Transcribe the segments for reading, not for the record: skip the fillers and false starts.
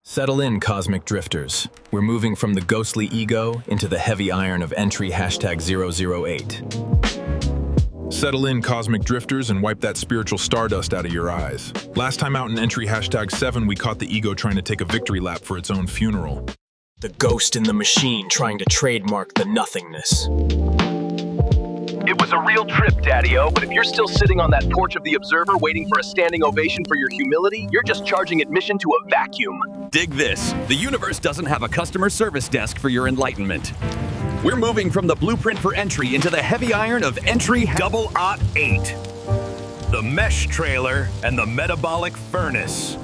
Settle in, cosmic drifters. We're moving from the ghostly ego into the heavy iron of entry #008. Settle in, cosmic drifters, and wipe that spiritual stardust out of your eyes. Last time out in entry #7, we caught the ego trying to take a victory lap for its own funeral. The ghost in the machine trying to trademark the nothingness. It was a real trip, Daddy-O, but if you're still sitting on that porch of the Observer waiting for a standing ovation for your humility, you're just charging admission to a vacuum. Dig this. The universe doesn't have a customer service desk for your enlightenment. We're moving from the blueprint for entry into the heavy iron of entry 008. The mesh trailer and the metabolic furnace.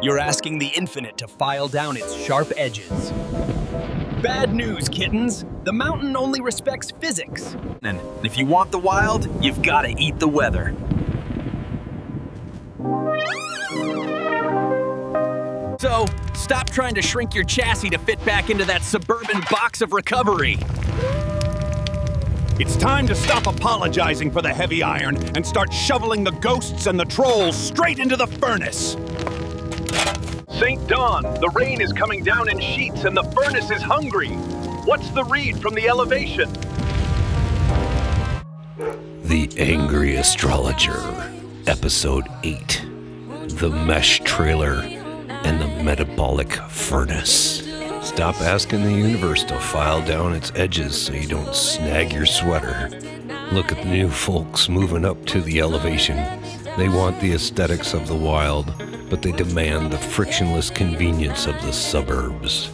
You're asking the infinite to file down its sharp edges. Bad news, kittens. The mountain only respects physics. And if you want the wild, you've got to eat the weather. So, stop trying to shrink your chassis to fit back into that suburban box of recovery. It's time to stop apologizing for the heavy iron and start shoveling the ghosts and the trolls straight into the furnace. St. Dawn, the rain is coming down in sheets and the furnace is hungry. What's the read from the elevation? The Angry Astrologer, Episode 8, The Mesh Trailer and the Metabolic Furnace. Stop asking the universe to file down its edges so you don't snag your sweater. Look at the new folks moving up to the elevation. They want the aesthetics of the wild, but they demand the frictionless convenience of the suburbs.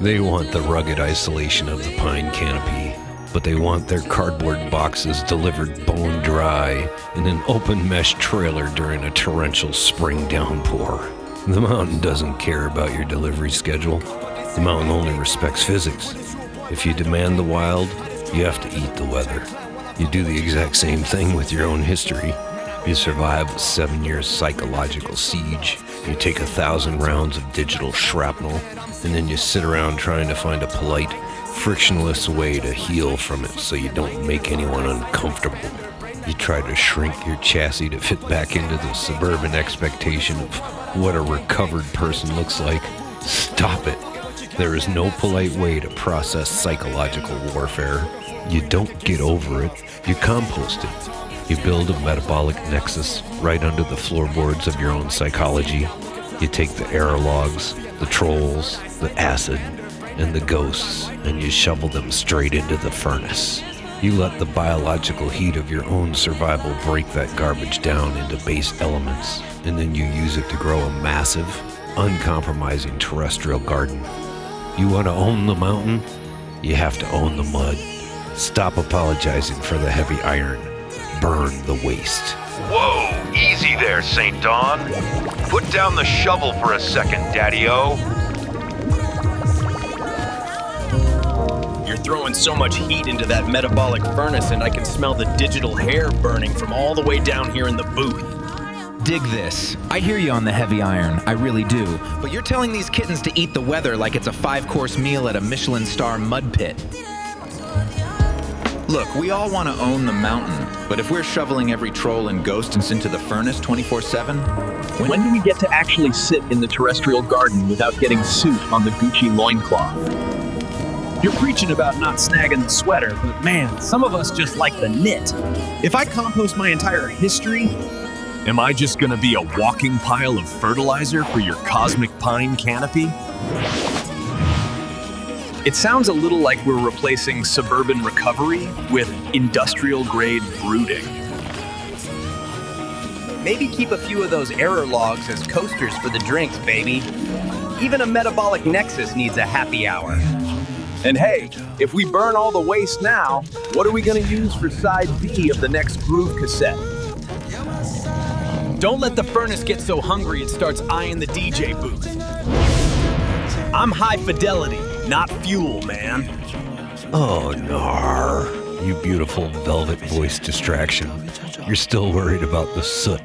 They want the rugged isolation of the pine canopy, but they want their cardboard boxes delivered bone dry in an open mesh trailer during a torrential spring downpour. The mountain doesn't care about your delivery schedule. The mountain only respects physics. If you demand the wild, you have to eat the weather. You do the exact same thing with your own history. You survive a 7-year psychological siege. You take 1,000 rounds of digital shrapnel, and then you sit around trying to find a polite, frictionless way to heal from it so you don't make anyone uncomfortable. You try to shrink your chassis to fit back into the suburban expectation of what a recovered person looks like. Stop it. There is no polite way to process psychological warfare. You don't get over it, you compost it. You build a metabolic nexus right under the floorboards of your own psychology. You take the Aire logs, the trolls, the acid, and the ghosts, and you shovel them straight into the furnace. You let the biological heat of your own survival break that garbage down into base elements, and then you use it to grow a massive, uncompromising terrestrial garden. You want to own the mountain? You have to own the mud. Stop apologizing for the heavy iron. Burn the waste. Whoa, easy there, St. Dawn. Put down the shovel for a second, Daddy-O. You're throwing so much heat into that metabolic furnace and I can smell the digital hair burning from all the way down here in the booth. Dig this. I hear you on the heavy iron, I really do. But you're telling these kittens to eat the weather like it's a 5-course meal at a Michelin star mud pit. Look, we all want to own the mountain, but if we're shoveling every troll and ghost into the furnace 24/7, When do we get to actually sit in the terrestrial garden without getting suit on the Gucci loincloth? You're preaching about not snagging the sweater, but man, some of us just like the knit. If I compost my entire history, am I just gonna be a walking pile of fertilizer for your cosmic pine canopy? It sounds a little like we're replacing suburban recovery with industrial-grade brooding. Maybe keep a few of those Aire logs as coasters for the drinks, baby. Even a metabolic nexus needs a happy hour. And hey, if we burn all the waste now, what are we gonna use for side B of the next Groove cassette? Don't let the furnace get so hungry it starts eyeing the DJ booth. I'm high fidelity, not fuel, man. Oh, nar. You beautiful velvet voice distraction. You're still worried about the soot.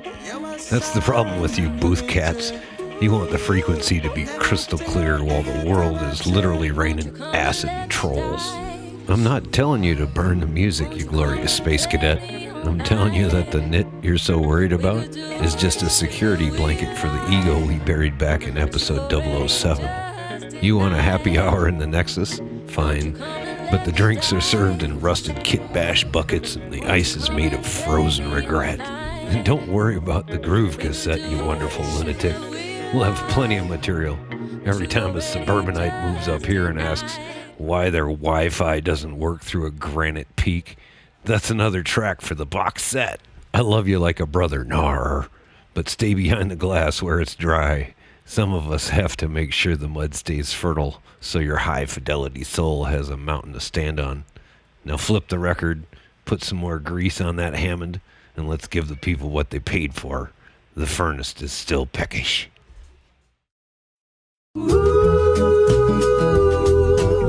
That's the problem with you booth cats. You want the frequency to be crystal clear while the world is literally raining acid and trolls. I'm not telling you to burn the music, you glorious space cadet. I'm telling you that the knit you're so worried about is just a security blanket for the ego we buried back in episode 007. You want a happy hour in the Nexus? Fine. But the drinks are served in rusted kit bash buckets and the ice is made of frozen regret. And don't worry about the groove cassette, you wonderful lunatic. We'll have plenty of material. Every time a suburbanite moves up here and asks why their Wi-Fi doesn't work through a granite peak, that's another track for the box set. I love you like a brother, Nar, but stay behind the glass where it's dry. Some of us have to make sure the mud stays fertile so your high-fidelity soul has a mountain to stand on. Now flip the record, put some more grease on that Hammond, and let's give the people what they paid for. The furnace is still peckish.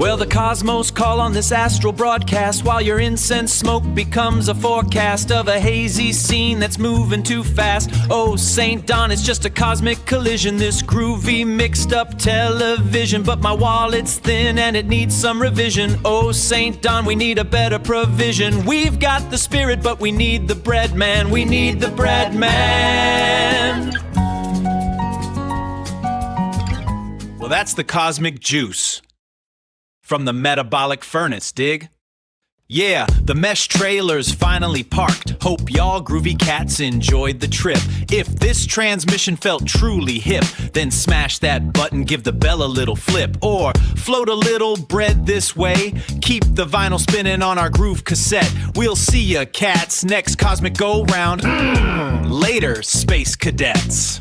Well, the cosmos call on this astral broadcast while your incense smoke becomes a forecast of a hazy scene that's moving too fast. Oh, St. Don, it's just a cosmic collision, this groovy mixed up television, but my wallet's thin and it needs some revision. Oh, St. Don, we need a better provision. We've got the spirit, but we need the bread man. We need the bread man. Well, that's the cosmic juice from the Metabolic Furnace, dig? Yeah, the mesh trailer's finally parked. Hope y'all groovy cats enjoyed the trip. If this transmission felt truly hip, then smash that button, give the bell a little flip, or float a little bread this way. Keep the vinyl spinning on our groove cassette. We'll see ya, cats, next cosmic go round. Later, space cadets.